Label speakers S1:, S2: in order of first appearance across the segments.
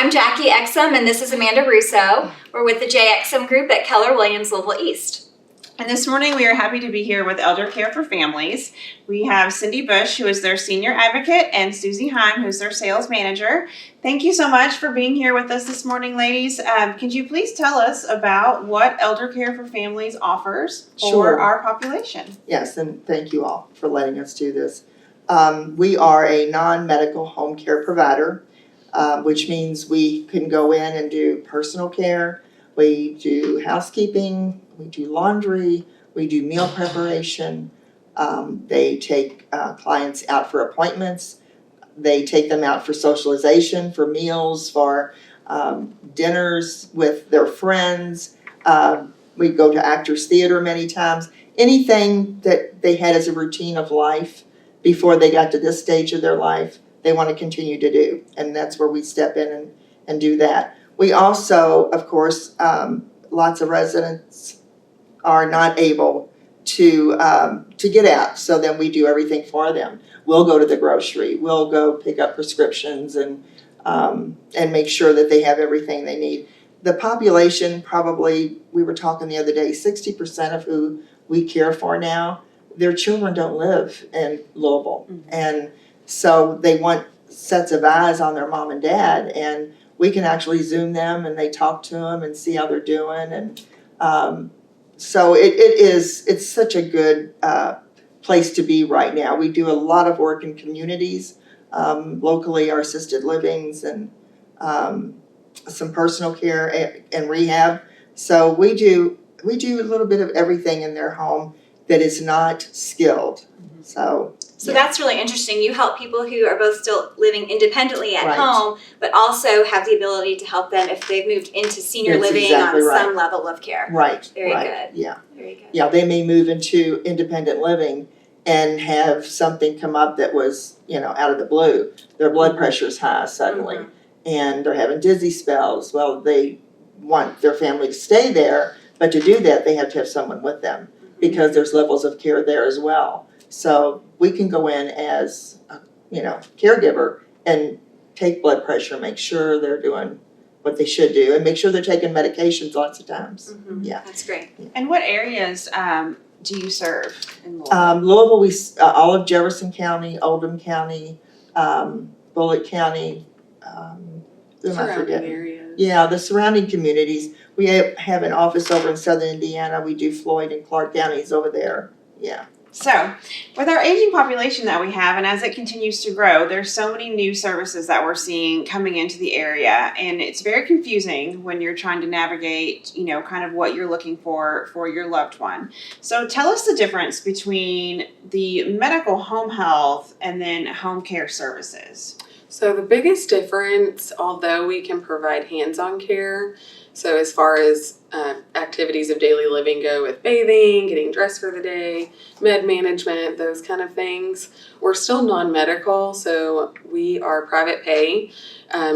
S1: I'm Jackie Exum, and this is Amanda Russo. We're with the Exum Group at Keller Williams Louisville East.
S2: And this morning we are happy to be here with ElderCare for Families. We have Cindy Bush, who is their senior advocate, and Susie Hahn, who's their sales manager. Thank you so much for being here with us this morning, ladies. Could you please tell us about what ElderCare for Families offers for our population?
S3: Yes, and thank you all for letting us do this. We are a non-medical home care provider, which means we can go in and do personal care. We do housekeeping, we do laundry, we do meal preparation. They take clients out for appointments. They take them out for socialization, for meals, for dinners with their friends. We go to Actors Theater many times. Anything that they had as a routine of life before they got to this stage of their life, they want to continue to do. And that's where we step in and do that. We also, of course, lots of residents are not able to get out, so then we do everything for them. We'll go to the grocery, we'll go pick up prescriptions and make sure that they have everything they need. The population probably, we were talking the other day, 60% of who we care for now, their children don't live in Louisville. Mm-hmm. And so they want sets of eyes on their mom and dad, and we can actually Zoom them and they talk to them and see how they're doing. And so it's such a good place to be right now. We do a lot of work in communities, locally, our assisted livings and some personal care and rehab. So we do a little bit of everything in their home that is not skilled. So
S1: that's really interesting. You help people who are both still living independently at home, but also have the ability to help them if they've moved into senior living on some level of care.
S3: Right.
S1: Very good.
S3: Yeah.
S1: Very good.
S3: Yeah, they may move into independent living and have something come up that was, out of the blue. Their blood pressure is high suddenly, and they're having dizzy spells. Well, they want their family to stay there, but to do that, they have to have someone with them because there's levels of care there as well. So we can go in as, caregiver and take blood pressure, make sure they're doing what they should do, and make sure they're taking medications lots of times. Mm-hmm. Yeah,
S1: that's great.
S2: And what areas do you serve in Louisville?
S3: Louisville, all of Jefferson County, Oldham County, Bullitt County.
S4: Surrounding areas.
S3: Yeah, the surrounding communities. We have an office over in Southern Indiana. We do Floyd and Clark counties over there. Yeah.
S2: So, with our aging population that we have, and as it continues to grow, there's so many new services that we're seeing coming into the area, and it's very confusing when you're trying to navigate, kind of what you're looking for your loved one. So, tell us the difference between the medical home health and then home care services.
S4: So the biggest difference, although we can provide hands-on care, so as far as activities of daily living go with bathing, getting dressed for the day, med management, those kind of things, we're still non-medical, so we are private pay.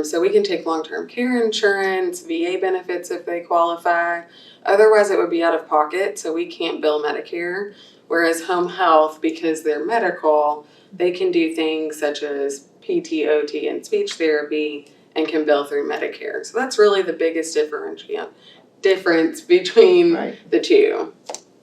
S4: So we can take long-term care insurance, VA benefits if they qualify. Otherwise, it would be out of pocket, so we can't bill Medicare. Whereas home health, because they're medical, they can do things such as PT, OT, and speech therapy and can bill through Medicare. So that's really the biggest difference between the two.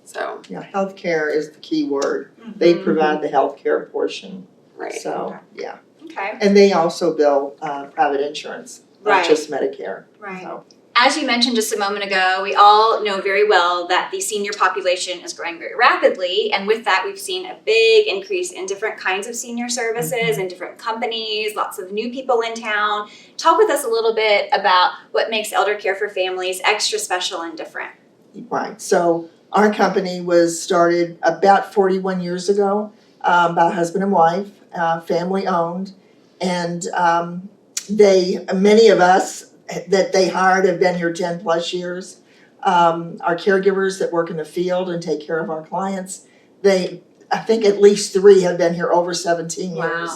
S4: So
S3: yeah, healthcare is the key word. Mm-hmm. They provide the healthcare portion.
S4: Right.
S3: So yeah.
S1: Okay.
S3: And they also bill private insurance, not just Medicare.
S1: Right.
S3: So.
S1: As you mentioned just a moment ago, we all know very well that the senior population is growing very rapidly, and with that we've seen a big increase in different kinds of senior services and different companies, lots of new people in town. Talk with us a little bit about what makes ElderCare for Families extra special and different.
S3: Right, so our company was started about 41 years ago by a husband and wife, family owned, and many of us that they hired have been here 10 plus years. Our caregivers that work in the field and take care of our clients, I think at least 3 have been here over 17 years.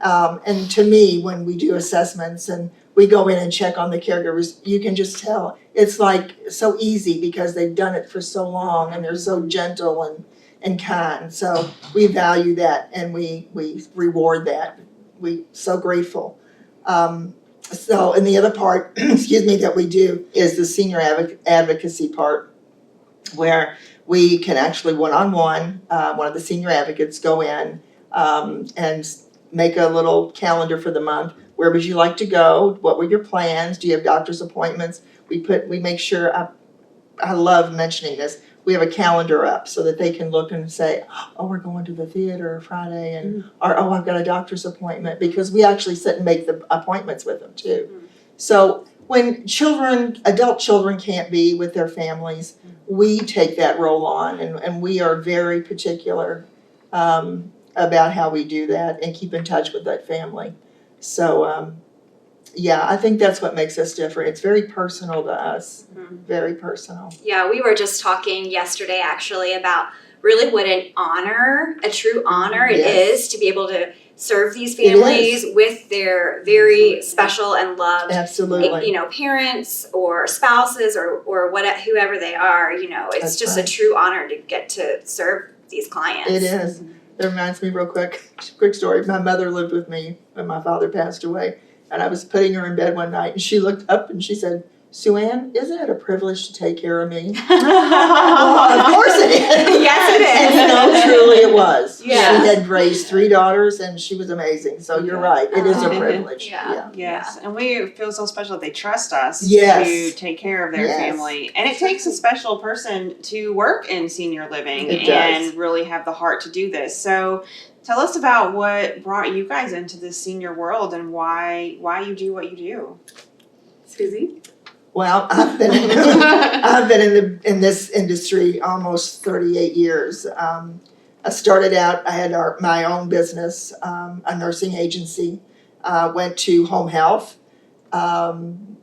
S1: Wow.
S3: And to me, when we do assessments and we go in and check on the caregivers, you can just tell. It's like so easy because they've done it for so long and they're so gentle and kind. So we value that and we reward that. We're so grateful. So, and the other part, excuse me, that we do is the senior advocacy part, where we can actually one-on-one, one of the senior advocates go in and make a little calendar for the month. Where would you like to go? What were your plans? Do you have doctor's appointments? We make sure, I love mentioning this, we have a calendar up so that they can look and say, oh, we're going to the theater Friday, and or oh, I've got a doctor's appointment, because we actually sit and make the appointments with them too. So when adult children can't be with their families, we take that role on, and we are very particular about how we do that and keep in touch with that family. So yeah, I think that's what makes us different. It's very personal to us, very personal.
S1: Yeah, we were just talking yesterday actually about really what a true honor it
S3: Yes.
S1: is to be able to serve these families with their very special and loved,
S3: Absolutely.
S1: parents or spouses or whoever they are. It's
S3: That's
S1: just
S3: right.
S1: a true honor to get to serve these clients.
S3: It is. It reminds me real quick story. My mother lived with me when my father passed away, and I was putting her in bed one night, and she looked up and she said, Sue Ann, isn't it a privilege to take care of me? Well, of course it is.
S1: Yes, it is.
S3: And truly it was.
S1: Yeah.
S3: She had raised 3 daughters, and she was amazing. So you're right. It is a privilege.
S1: Yeah.
S2: Yes, and we feel so special that they trust us
S3: Yes.
S2: to take care of their
S3: Yes.
S2: family. And it takes a special person to work in senior living
S3: It
S2: and
S3: does.
S2: really have the heart to do this. So tell us about what brought you guys into this senior world and why you do what you do.
S4: Susie?
S3: Well, I've been in this industry almost 38 years. I started out, I had my own business, a nursing agency, went to home health.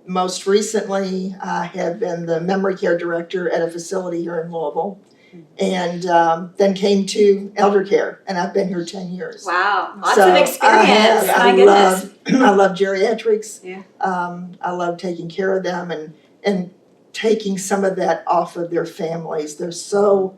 S3: Most recently, I have been the memory care director at a facility here in Louisville, and then came to ElderCare, and I've been here 10 years.
S1: Wow, lots
S3: So
S1: of experience.
S3: I
S1: My goodness.
S3: love geriatrics.
S2: Yeah.
S3: I love taking care of them and taking some of that off of their families. They're so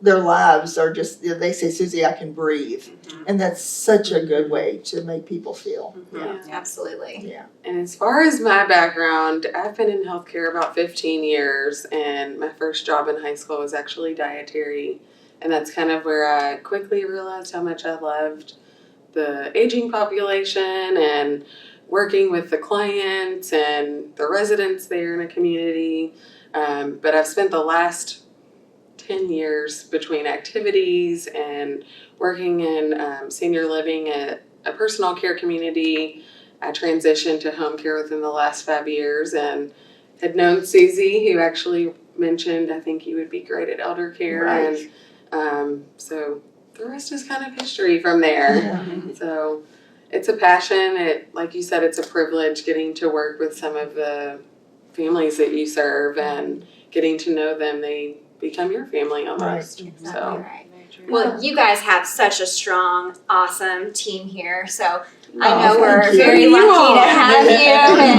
S3: their lives are just, they say, Susie, I can breathe. And that's such a good way to make people feel.
S1: Yeah, absolutely.
S3: Yeah.
S4: And as far as my background, I've been in healthcare about 15 years, and my first job in high school was actually dietary. And that's kind of where I quickly realized how much I loved the aging population and working with the clients and the residents there in a community. But I've spent the last 10 years between activities and working in senior living at a personal care community. I transitioned to home care within the last 5 years and had known Susie, who actually mentioned, I think you would be great at ElderCare.
S3: Right.
S4: And so the rest is kind of history from there.
S3: Yeah.
S4: So it's a passion. Like you said, it's a privilege getting to work with some of the families that you serve and getting to know them. They become your family almost.
S3: Right.
S1: Exactly
S4: So
S1: right. Well, you guys have such a strong, awesome team here. So I know we're
S3: thank you.
S1: very
S4: You
S1: lucky
S4: are.
S1: to have you,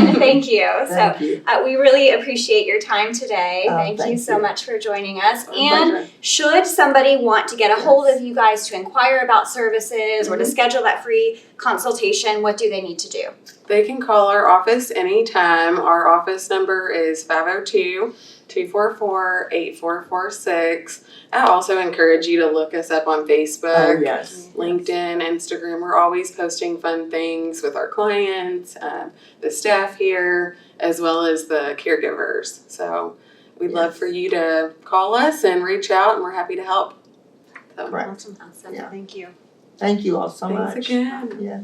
S1: and thank you.
S3: Thank
S1: So
S3: you.
S1: we really appreciate your time today.
S3: Oh,
S1: Thank you
S3: thank
S1: so
S3: you.
S1: much for joining us.
S4: our
S1: And
S4: pleasure.
S1: should somebody want to get a hold of you guys to inquire about services or to schedule that free consultation, what do they need to do?
S4: They can call our office anytime. Our office number is 502-244-8446. I also encourage you to look us up on Facebook,
S3: Oh, yes.
S4: LinkedIn, Instagram. We're always posting fun things with our clients, the staff here, as well as the caregivers. So we'd love for you to call us and reach out, and we're happy to help. So,
S3: Correct.
S1: Awesome.
S3: Yeah.
S2: Thank you.
S3: Thank you all so
S4: thanks
S3: much.
S4: again.
S3: Yeah.